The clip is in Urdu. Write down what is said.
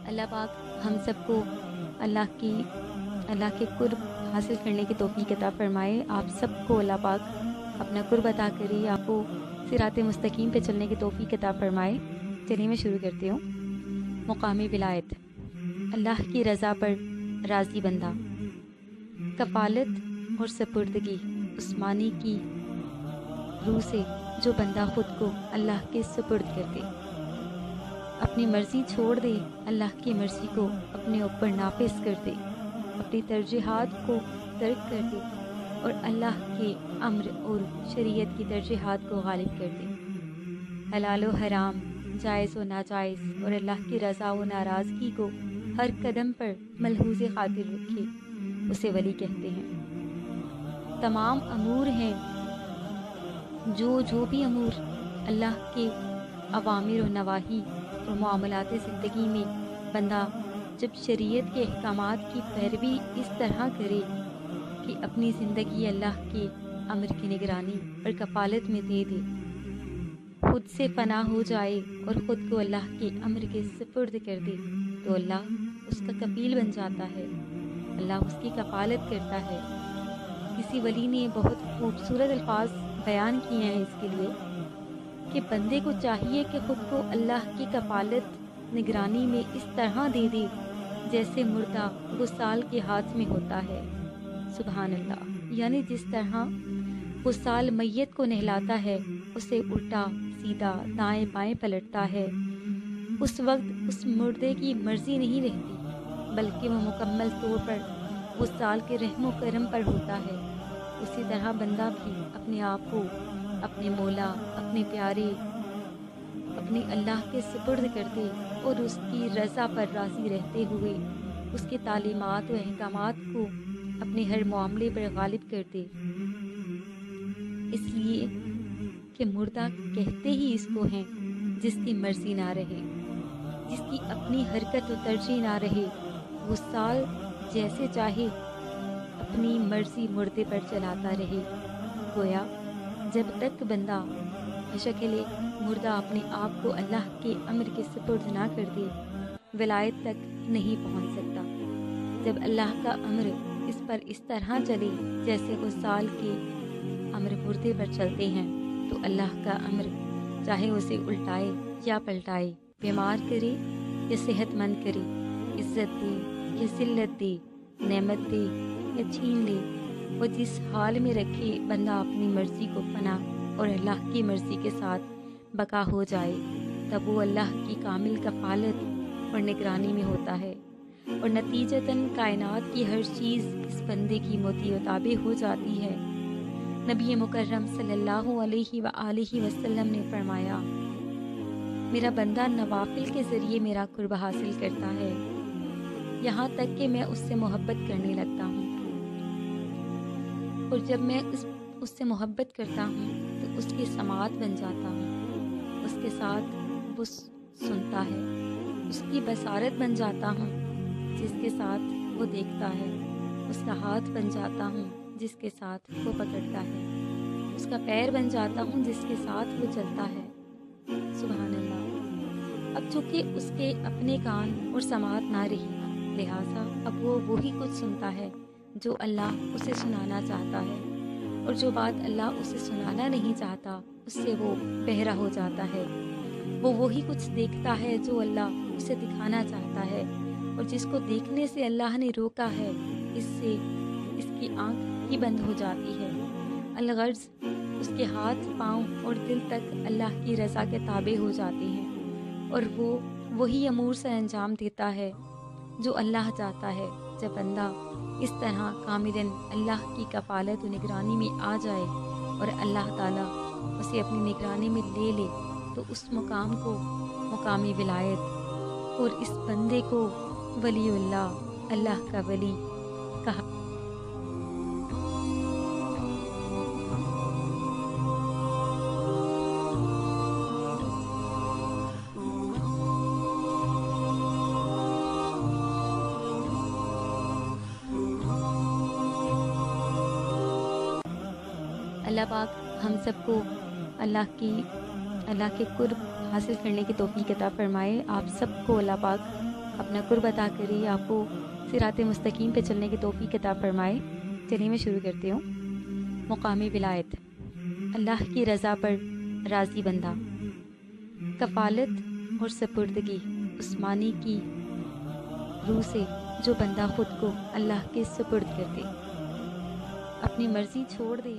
اللہ پاک ہم سب کو اللہ کے قرب حاصل کرنے کی توفیق عطا فرمائے۔ آپ سب کو اللہ پاک اپنا قرب عطا کرے، آپ کو صراط مستقیم پہ چلنے کی توفیق عطا فرمائے۔ چلیے میں شروع کرتی ہوں۔ مقام ولایت، اللہ کی رضا پر راضی بندہ، کفالت اور سپردگی عثمانی کی روح سے جو بندہ خود کو اللہ کے سپرد کر دے، اپنی مرضی چھوڑ دے، اللہ کی مرضی کو اپنے اوپر نافذ کر دے، اپنی ترجیحات کو ترک کر دے اور اللہ کے امر اور شریعت کی ترجیحات کو غالب کر دے، حلال و حرام، جائز و ناجائز اور اللہ کی رضا و ناراضگی کو ہر قدم پر ملحوظ خاطر رکھے، اسے ولی کہتے ہیں۔ تمام امور ہیں جو بھی امور اللہ کے اوامر و نواہی اور معاملات زندگی میں بندہ جب شریعت کے احکامات کی پیروی اس طرح کرے کہ اپنی زندگی اللہ کے امر کی نگرانی اور کفالت میں دے دے، خود سے فنا ہو جائے اور خود کو اللہ کے امر کے سپرد کر دے، تو اللہ اس کا کفیل بن جاتا ہے، اللہ اس کی کفالت کرتا ہے۔ کسی ولی نے بہت خوبصورت الفاظ بیان کیے ہیں اس کے لیے کہ بندے کو چاہیے کہ خود کو اللہ کی کفالت نگرانی میں اس طرح دے دے جیسے مردہ غسال کے ہاتھ میں ہوتا ہے۔ سبحان اللہ، یعنی جس طرح غسال میت کو نہلاتا ہے، اسے الٹا سیدھا دائیں بائیں پلٹتا ہے، اس وقت اس مردے کی مرضی نہیں رہتی بلکہ وہ مکمل طور پر غسال کے رحم و کرم پر ہوتا ہے۔ اسی طرح بندہ بھی اپنے آپ کو اپنے مولا، اپنے پیارے، اپنے اللہ کے سپرد کر دے اور اس کی رضا پر راضی رہتے ہوئے اس کی تعلیمات و احکامات کو اپنے ہر معاملے پر غالب کر دے۔ اس لیے کہ مردہ کہتے ہی اس کو ہیں جس کی مرضی نہ رہے، جس کی اپنی حرکت و ترجیح نہ رہے، غسال جیسے چاہے اپنی مرضی مردے پر چلاتا رہے۔ گویا جب تک بندہ بشکل مردہ اپنے آپ کو اللہ کے امر کے سپرد نہ کر دے، ولایت تک نہیں پہنچ سکتا۔ جب اللہ کا امر اس پر اس طرح چلے جیسے غسال کے امر مردے پر چلتے ہیں، تو اللہ کا امر چاہے اسے الٹائے یا پلٹائے، بیمار کرے یا صحت مند کرے، عزت دے یا ذلت دے، نعمت دے یا چھین لے، وہ جس حال میں رکھے بندہ اپنی مرضی کو فنا اور اللہ کی مرضی کے ساتھ بقا ہو جائے، تب وہ اللہ کی کامل کفالت اور نگرانی میں ہوتا ہے، اور نتیجتاً کائنات کی ہر چیز اس بندے کی مطیع و تابع ہو جاتی ہے۔ نبی مکرم صلی اللہ علیہ وآلہ وسلم نے فرمایا، میرا بندہ نوافل کے ذریعے میرا قرب حاصل کرتا ہے، یہاں تک کہ میں اس سے محبت کرنے لگتا ہوں، اور جب میں اس سے محبت کرتا ہوں تو اس کی سماعت بن جاتا ہوں، اس کے ساتھ وہ سنتا ہے، اس کی بصارت بن جاتا ہوں جس کے ساتھ وہ دیکھتا ہے، اس کا ہاتھ بن جاتا ہوں جس کے ساتھ وہ پکڑتا ہے، اس کا پیر بن جاتا ہوں جس کے ساتھ وہ چلتا ہے۔ سبحان اللہ۔ اب چونکہ اس کے اپنے کان اور سماعت نہ رہی، لہٰذا اب وہ وہی کچھ سنتا ہے جو اللہ اسے سنانا چاہتا ہے، اور جو بات اللہ اسے سنانا نہیں چاہتا اس سے وہ بہرا ہو جاتا ہے۔ وہ وہی کچھ دیکھتا ہے جو اللہ اسے دکھانا چاہتا ہے، اور جس کو دیکھنے سے اللہ نے روکا ہے اس سے اس کی آنکھ ہی بند ہو جاتی ہے۔ الغرض اس کے ہاتھ، پاؤں اور دل تک اللہ کی رضا کے تابع ہو جاتے ہیں، اور وہ وہی امور سے انجام دیتا ہے جو اللہ چاہتا ہے۔ جب بندہ اس طرح کاملاً اللہ کی کفالت و نگرانی میں آ جائے اور اللہ تعالیٰ اسے اپنی نگرانی میں لے لے، تو اس مقام کو مقام ولایت اور اس بندے کو ولی اللہ، اللہ کا ولی کہا۔ اللہ پاک ہم سب کو اللہ کے قرب حاصل کرنے کی توفیق عطا فرمائے۔ آپ سب کو اللہ پاک اپنا قرب عطا کرے، آپ کو صراط مستقیم پہ چلنے کی توفیق عطا فرمائے۔ چلیے میں شروع کرتی ہوں۔ مقام ولایت، اللہ کی رضا پر راضی بندہ، کفالت اور سپردگی اس معنی کی روح سے جو بندہ خود کو اللہ کے سپرد کر دے، اپنی مرضی چھوڑ دے